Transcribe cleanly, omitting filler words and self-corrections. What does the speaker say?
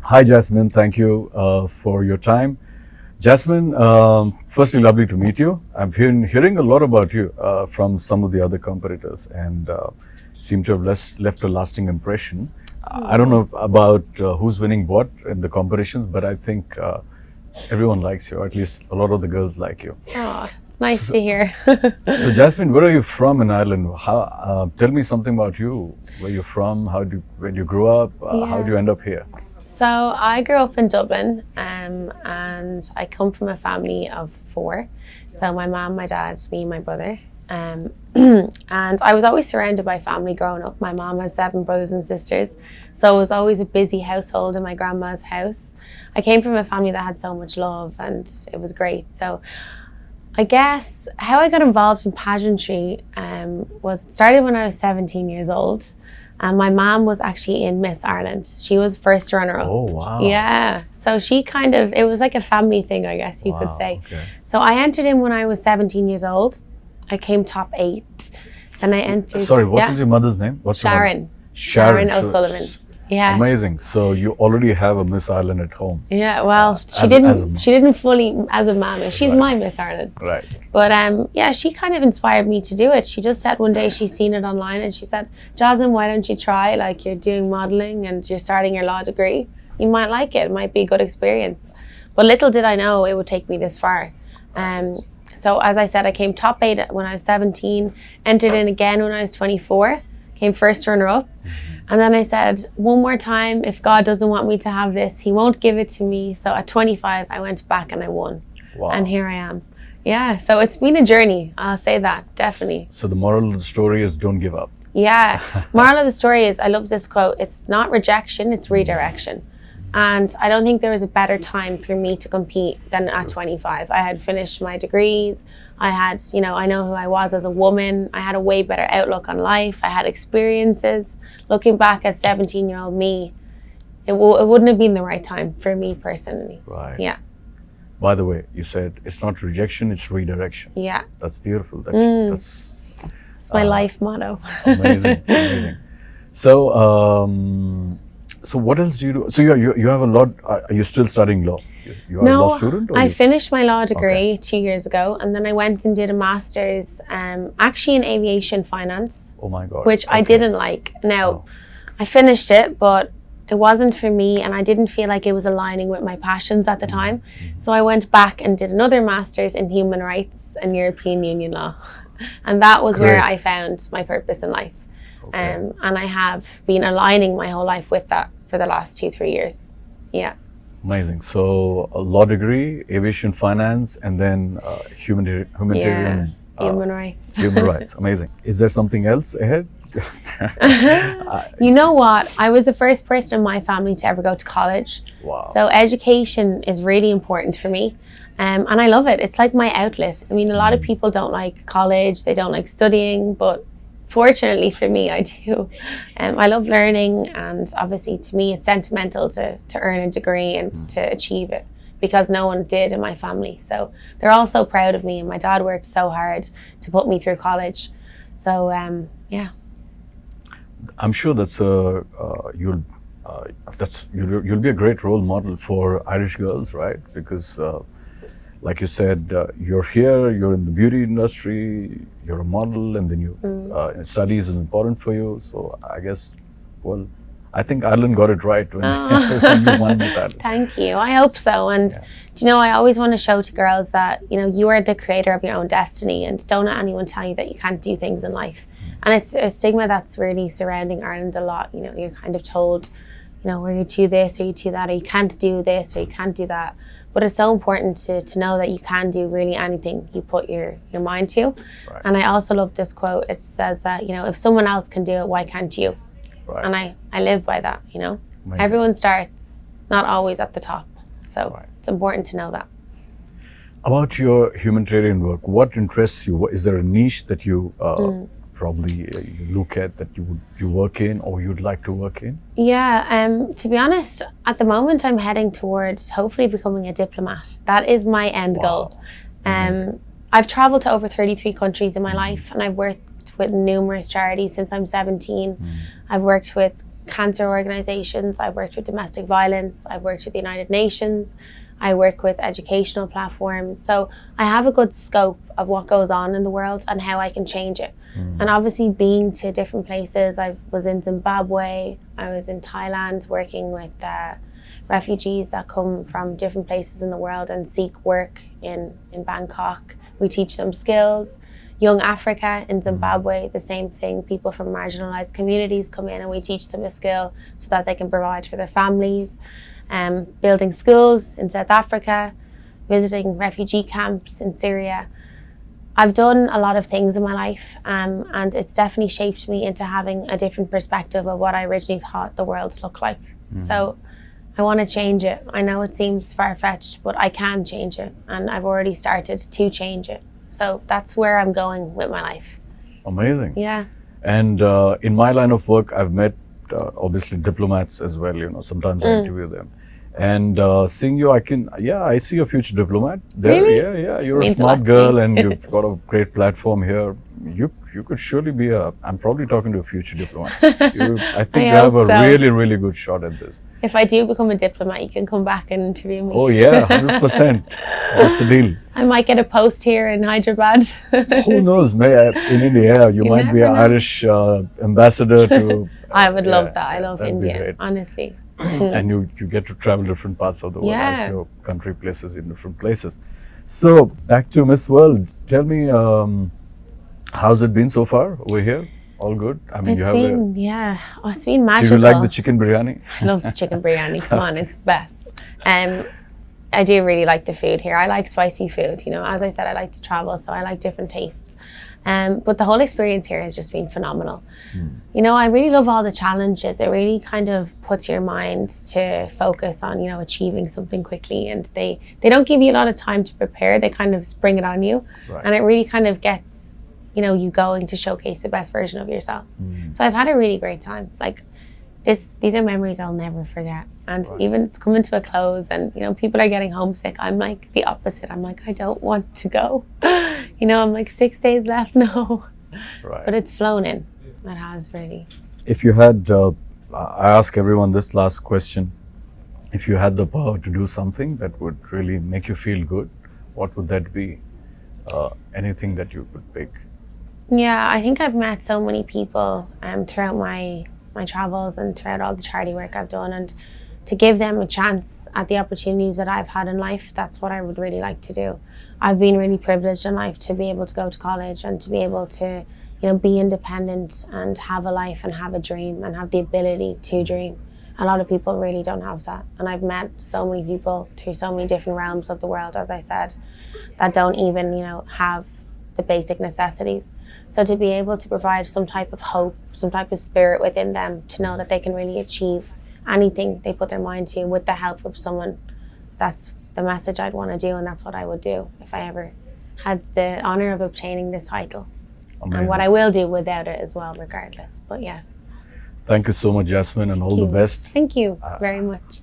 Hi, Jasmine. Thank you for your time. Jasmine, firstly, lovely to meet you. I'm hearing a lot about you from some of the other competitors and seem to have left a lasting impression. I don't know about who's winning what in the competitions, but I think everyone likes you, or at least a lot of the girls like you. Oh, it's nice to hear. So, Jasmine, where are you from in Ireland? Tell me something about you. Where you're from? When you grew up? How do you end up here? So I grew up in Dublin, and I come from a family of 4. So my mom, my dad, me, my brother. And I was always surrounded by family growing up. My mom has 7 brothers and sisters. So it was always a busy household in my grandma's house. I came from a family that had so much love, and it was great. So I guess how I got involved in pageantry started when I was 17 years old. And my mom was actually in Miss Ireland. She was first runner-up. Oh, wow. Yeah. So she it was like a family thing, I guess you could say. Okay. So I entered in when I was 17 years old. I came top 8. Then I entered. Sorry, what was your mother's name? What's your mother's? Sharon So O'Sullivan. it's Yeah. Amazing. So you already have a Miss Ireland at home. Yeah, well, she didn't fully as a mama. She's my Miss Ireland. Right. But yeah, she kind of inspired me to do it. She just said one day she's seen it online and she said, Jasmine, why don't you try? Like, you're doing modeling and you're starting your law degree. You might like it. It might be a good experience. But little did I know it would take me this far. So as I said, I came top 8 when I was 17, entered in again when I was 24, came first runner-up. And then I said, one more time, if God doesn't want me to have this, he won't give it to me. So at 25, I went back and I won. Wow. And here I am. Yeah, so it's been a journey. I'll say that, definitely. So the moral of the story is don't give up. Yeah. Moral of the story is, I love this quote, it's not rejection, it's redirection. And I don't think there was a better time for me to compete than at 25. I had finished my degrees. I had, I know who I was as a woman. I had a way better outlook on life. I had experiences. Looking back at 17-year-old me, it wouldn't have been the right time for me personally. Right. Yeah. By the way, you said it's not rejection, it's redirection. Yeah. That's beautiful. That's it's my life motto. Amazing, amazing. So what else do you do? So you have a lot. Are you still studying law? You are a law student? I finished my law degree 2 years ago, and then I went and did a master's, actually in aviation finance. Oh my God! Which I didn't like. Now, I finished it, but it wasn't for me, and I didn't feel like it was aligning with my passions at the time. So I went back and did another master's in human rights and European Union law, and that was where I found my purpose in life. And I have been aligning my whole life with that for the last 2-3 years. Yeah. Amazing. So a law degree, aviation finance, and then humanitarian. Human rights. Human rights. Amazing. Is there something else ahead? You know what? I was the first person in my family to ever go to college. Wow. So education is really important for me. And I love it. It's like my outlet. I mean, a lot of people don't like college. They don't like studying, but fortunately for me, I do. I love learning, and obviously to me it's sentimental to earn a degree and to achieve it, because no one did in my family. So they're all so proud of me, and my dad worked so hard to put me through college. So yeah. I'm sure you'll be a great role model for Irish girls, right? Because like you said, you're here, you're in the beauty industry, you're a model, and then studies is important for you. So I guess, I think Ireland got it right when you won this Ireland. Thank you. I hope so. And I always want to show to girls that you are the creator of your own destiny, and don't let anyone tell you that you can't do things in life. And it's a stigma that's really surrounding Ireland a lot. You're kind of told, or you do this or you do that, or you can't do this or you can't do that. But it's so important to know that you can do really anything you put your mind to. Right. And I also love this quote. It says that, if someone else can do it, why can't you? Right. And I live by that, Amazing. Everyone starts not always at the top. So It's important to know that. About your humanitarian work, what interests you? Is there a niche that you probably you look at that you work in or you'd like to work in? Yeah, to be honest, at the moment I'm heading towards hopefully becoming a diplomat. That is my end goal. I've traveled to over 33 countries in my life, and I've worked with numerous charities since I'm 17. I've worked with cancer organizations, I've worked with domestic violence, I've worked with the United Nations, I work with educational platforms. So I have a good scope of what goes on in the world and how I can change it. And obviously being to different places, I was in Zimbabwe, I was in Thailand working with refugees that come from different places in the world and seek work in Bangkok. We teach them skills. Young Africa in Zimbabwe, the same thing. People from marginalized communities come in and we teach them a skill so that they can provide for their families. Building schools in South Africa, visiting refugee camps in Syria. I've done a lot of things in my life, and it's definitely shaped me into having a different perspective of what I originally thought the world looked like. So I want to change it. I know it seems far-fetched, but I can change it, and I've already started to change it. So that's where I'm going with my life. Amazing. Yeah. And in my line of work, I've met obviously diplomats as well. You know, sometimes I interview them. And seeing you, I see a future diplomat. There, Really? yeah. You're a Means a smart lot to girl me. and you've got a great platform here. You could surely be I'm probably talking to a future diplomat. I think you have hope a so. really, really good shot at this. If I do become a diplomat, you can come back and interview me. Oh yeah, 100%. That's a deal. I might get a post here in Hyderabad. Who knows? In India, you might be an never know. Irish ambassador to. I would love Yeah, that. I love that'd be India, great. honestly. And you get to travel different parts of the world Yeah. as your country places in different places. So back to Miss World. Tell me, how's it been so far over here? All good? I mean, It's do been you magical. like the chicken biryani? I love the chicken biryani. Come on, it's the best. I do really like the food here. I like spicy food. You know, as I said, I like to travel, so I like different tastes. But the whole experience here has just been phenomenal. You know, I really love all the challenges. It really kind of puts your mind to focus on, you know, achieving something quickly. And they don't give you a lot of time to prepare. They kind of spring it on you. Right. And it really kind of gets, you know, you going to showcase the best version of yourself. So I've had a really great time. Like these are memories I'll never forget. And even it's coming to a close and, you know, people are getting homesick. I'm like the opposite. I'm like, I don't want to go. You know, I'm like 6 days left. No. Right. But it's flown in. It has really. If you had, I ask everyone this last question. If you had the power to do something that would really make you feel good, what would that be? Anything that you could pick? Yeah, I think I've met so many people throughout my travels and throughout all the charity work I've done, and to give them a chance at the opportunities that I've had in life, that's what I would really like to do. I've been really privileged in life to be able to go to college and to be able to, you know, be independent and have a life and have a dream and have the ability to dream. A lot of people really don't have that. And I've met so many people through so many different realms of the world, as I said, that don't even, you know, have the basic necessities. So to be able to provide some type of hope, some type of spirit within them to know that they can really achieve anything they put their mind to with the help of someone, that's the message I'd want to do, and that's what I would do if I ever had the honor of obtaining this title. Amazing. And what I will do without it as well, regardless. But yes. Thank you so much, Jasmine, and all the best. Thank you very much.